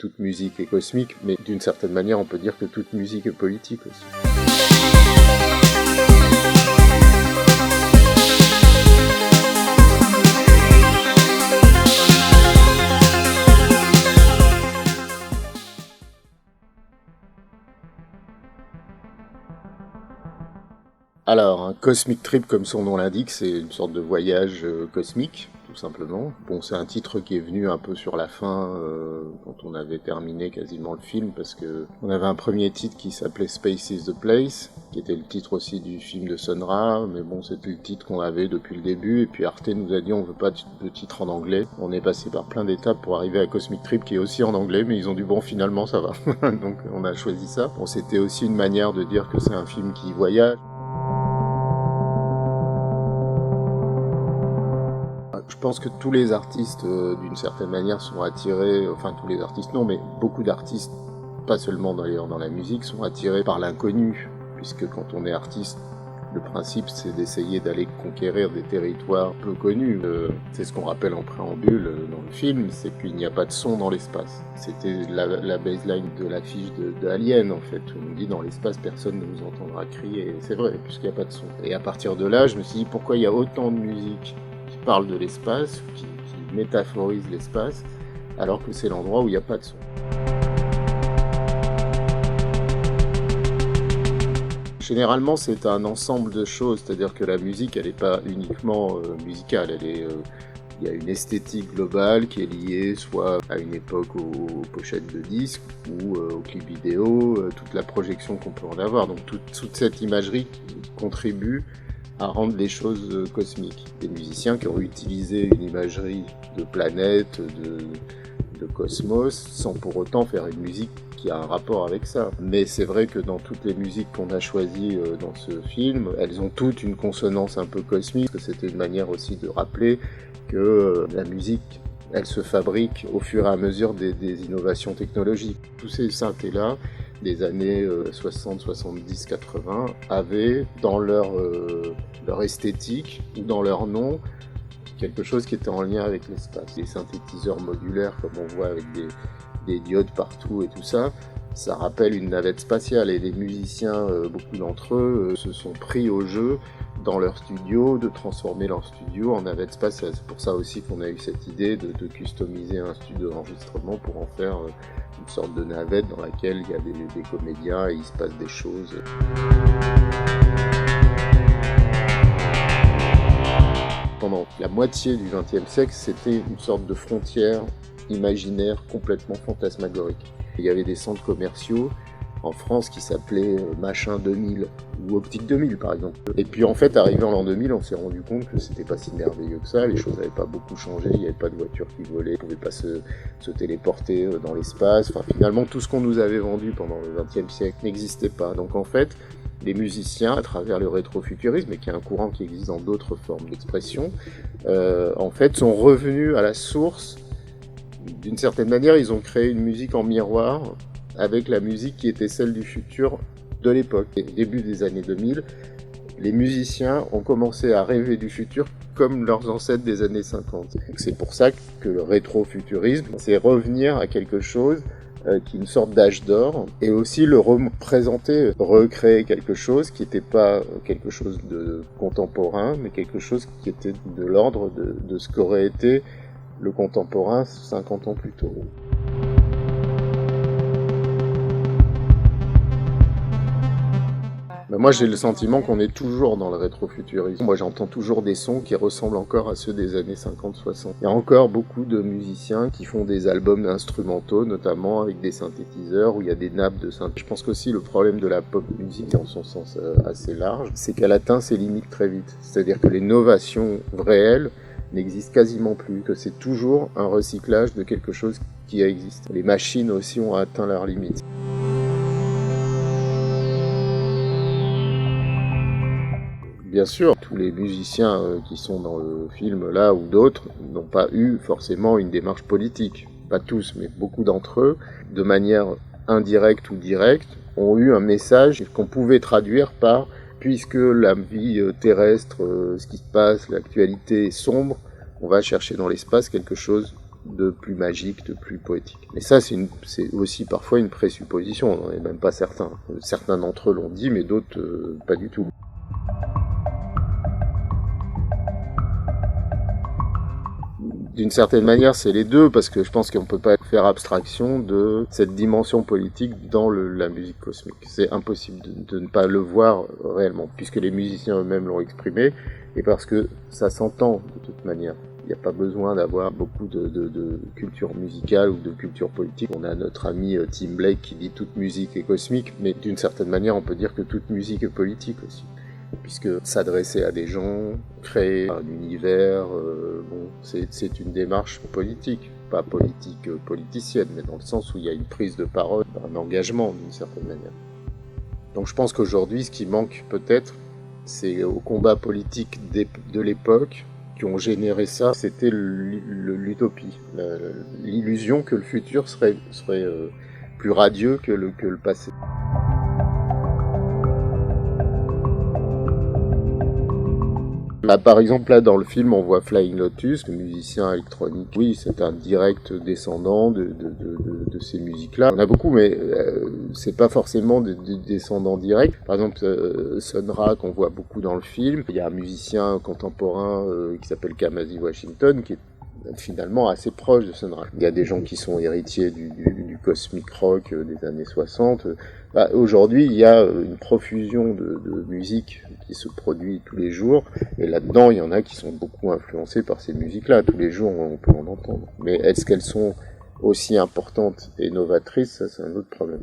Toute musique est cosmique, mais d'une certaine manière, on peut dire que toute musique est politique aussi. Alors, un cosmic trip, comme son nom l'indique, c'est une sorte de voyage cosmique, tout simplement. Bon, c'est un titre qui est venu un peu sur la fin, quand on avait terminé quasiment le film, parce que on avait un premier titre qui s'appelait Space is the Place, qui était le titre aussi du film de Sun Ra, mais bon, c'était le titre qu'on avait depuis le début, et puis Arte nous a dit on veut pas de titre en anglais. On est passé par plein d'étapes pour arriver à Cosmic Trip, qui est aussi en anglais, mais ils ont dit bon, finalement ça va. Donc on a choisi ça. Bon, c'était aussi une manière de dire que c'est un film qui voyage. Je pense que tous les artistes, d'une certaine manière, sont attirés, enfin tous les artistes non, mais beaucoup d'artistes, pas seulement d'ailleurs dans la musique, sont attirés par l'inconnu, puisque quand on est artiste, le principe c'est d'essayer d'aller conquérir des territoires peu connus. C'est ce qu'on rappelle en préambule dans le film, c'est qu'il n'y a pas de son dans l'espace. C'était la baseline de l'affiche de Alien en fait. On nous dit dans l'espace personne ne nous entendra crier, et c'est vrai, puisqu'il n'y a pas de son. Et à partir de là, je me suis dit pourquoi il y a autant de musique parle de l'espace, qui métaphorise l'espace, alors que c'est l'endroit où il n'y a pas de son. Généralement, c'est un ensemble de choses, c'est-à-dire que la musique, elle n'est pas uniquement musicale, il y a une esthétique globale qui est liée soit à une époque aux pochettes de disques ou aux clips vidéo, toute la projection qu'on peut en avoir. Donc toute cette imagerie contribue à rendre les choses cosmiques. Des musiciens qui ont utilisé une imagerie de planète, de cosmos, sans pour autant faire une musique qui a un rapport avec ça. Mais c'est vrai que dans toutes les musiques qu'on a choisies dans ce film, elles ont toutes une consonance un peu cosmique, parce que c'était une manière aussi de rappeler que la musique, elle se fabrique au fur et à mesure des innovations technologiques. Tous ces synthés-là, des années 60, 70, 80, avaient dans leur esthétique ou dans leur nom quelque chose qui était en lien avec l'espace. Les synthétiseurs modulaires, comme on voit avec des diodes partout et tout ça, ça rappelle une navette spatiale, et les musiciens, beaucoup d'entre eux, se sont pris au jeu dans leur studio, de transformer leur studio en navette spatiale. C'est pour ça aussi qu'on a eu cette idée de customiser un studio d'enregistrement pour en faire une sorte de navette dans laquelle il y a des comédiens et il se passe des choses. Pendant la moitié du XXe siècle, c'était une sorte de frontière imaginaire complètement fantasmagorique. Il y avait des centres commerciaux en France qui s'appelaient Machin 2000 ou Optique 2000 par exemple. Et puis en fait, arrivé en l'an 2000, on s'est rendu compte que c'était pas si merveilleux que ça, les choses n'avaient pas beaucoup changé, il n'y avait pas de voitures qui volaient, on ne pouvait pas se téléporter dans l'espace. Enfin, finalement, tout ce qu'on nous avait vendu pendant le XXe siècle n'existait pas. Donc en fait, les musiciens, à travers le rétrofuturisme, et qui est un courant qui existe dans d'autres formes d'expression, en fait, sont revenus à la source. D'une certaine manière, ils ont créé une musique en miroir avec la musique qui était celle du futur de l'époque. Au début des années 2000, les musiciens ont commencé à rêver du futur comme leurs ancêtres des années 50. C'est pour ça que le rétrofuturisme, c'est revenir à quelque chose qui est une sorte d'âge d'or, et aussi le représenter, recréer quelque chose qui n'était pas quelque chose de contemporain, mais quelque chose qui était de l'ordre de ce qu'aurait été le contemporain 50 ans plus tôt. Mais moi j'ai le sentiment qu'on est toujours dans le rétrofuturisme. Moi j'entends toujours des sons qui ressemblent encore à ceux des années 50-60. Il y a encore beaucoup de musiciens qui font des albums instrumentaux, notamment avec des synthétiseurs où il y a des nappes de synthé. Je pense qu'aussi le problème de la pop musique, en son sens assez large, c'est qu'elle atteint ses limites très vite. C'est-à-dire que les novations réelles n'existe quasiment plus, que c'est toujours un recyclage de quelque chose qui a existé. Les machines aussi ont atteint leurs limites. Bien sûr, tous les musiciens qui sont dans le film là ou d'autres n'ont pas eu forcément une démarche politique. Pas tous, mais beaucoup d'entre eux, de manière indirecte ou directe, ont eu un message qu'on pouvait traduire par puisque la vie terrestre, ce qui se passe, l'actualité est sombre, on va chercher dans l'espace quelque chose de plus magique, de plus poétique. Mais ça, c'est aussi parfois une présupposition, on n'en est même pas certain. Certains d'entre eux l'ont dit, mais d'autres pas du tout. D'une certaine manière, c'est les deux, parce que je pense qu'on ne peut pas faire abstraction de cette dimension politique dans la musique cosmique. C'est impossible de ne pas le voir réellement, puisque les musiciens eux-mêmes l'ont exprimé, et parce que ça s'entend de toute manière. Il n'y a pas besoin d'avoir beaucoup de culture musicale ou de culture politique. On a notre ami Tim Blake qui dit toute musique est cosmique, mais d'une certaine manière, on peut dire que toute musique est politique aussi, puisque s'adresser à des gens, créer un univers, c'est une démarche politique, pas politique politicienne, mais dans le sens où il y a une prise de parole, un engagement d'une certaine manière. Donc je pense qu'aujourd'hui, ce qui manque peut-être, c'est au combat politique de l'époque qui ont généré ça, c'était l'utopie, l'illusion que le futur serait plus radieux que le passé. Bah, par exemple, là, dans le film, on voit Flying Lotus, le musicien électronique. Oui, c'est un direct descendant de ces musiques-là. On a beaucoup, mais c'est pas forcément des descendants directs. Par exemple, Sun Ra, qu'on voit beaucoup dans le film, il y a un musicien contemporain qui s'appelle Kamasi Washington, qui est finalement assez proche de Sun Ra. Il y a des gens qui sont héritiers du cosmic rock des années 60. Bah, aujourd'hui, il y a une profusion de musique qui se produit tous les jours, et là-dedans, il y en a qui sont beaucoup influencés par ces musiques-là. Tous les jours, on peut en entendre. Mais est-ce qu'elles sont aussi importantes et novatrices? Ça, c'est un autre problème.